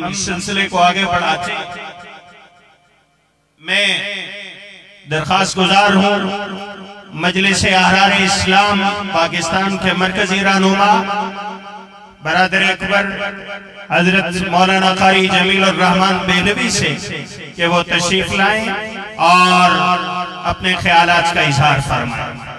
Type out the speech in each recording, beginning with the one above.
اس سلسلے کو آگے بڑھاتے ہیں، میں درخواست گزار ہوں مجلس احرار اسلام پاکستان کے مرکزی رہنما برادر اکبر حضرت مولانا قاری جمیل الرحمن بینوی سے کہ وہ تشریف لائیں اور اپنے خیالات کا اظہار فرمائیں۔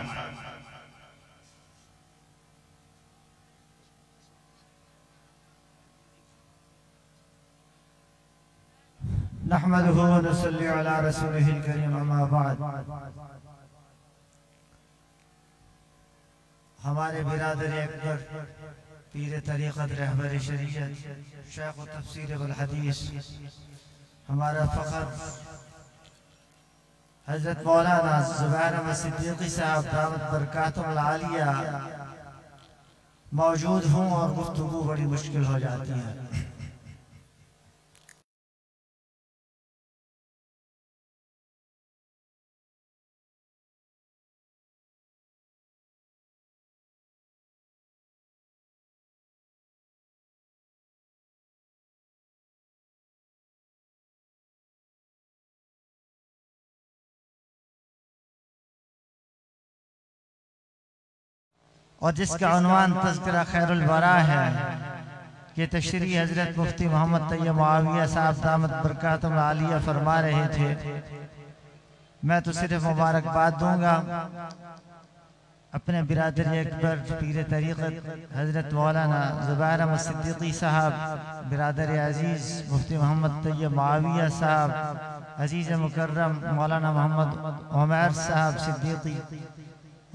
نحمدہ و نصلی علی رسولہ الکریم اما بعد۔ ہمارے برادر اکبر پیر طریقت رہبر شریعت شیخ و تفسیر والحدیث ہمارا فخر حضرت مولانا زبیر احمد صدیقی صاحب دامت برکاتہم العالیہ موجود ہوں اور گفتگو بڑی مشکل ہو جاتی ہے۔ اور جس کا عنوان تذکرہ خیر الورا ہے، یہ تشریح حضرت مفتی محمد طیب معاویہ صاحب دامت برکاتہم العالیہ فرما رہے تھے۔ میں تو صرف مبارکباد دوں گا اپنے برادر اکبر پیر طریقت حضرت مولانا زبیر احمد صدیقی صاحب، برادر عزیز مفتی محمد طیب معاویہ صاحب، عزیز مکرم مولانا محمد عمیر صاحب صدیقی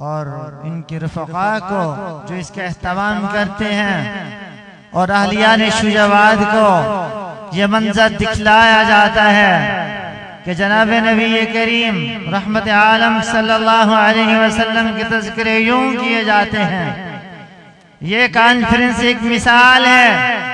اور ان کے رفقاء کو جو اس کا اہتمام کرتے ہیں، اور اہلیان شجاعت کو یہ منظر دکھلایا جاتا ہے کہ جناب نبی کریم رحمت عالم صلی اللہ علیہ وسلم کے تذکرے یوں کیے جاتے ہیں۔ یہ کانفرنس ایک مثال ہے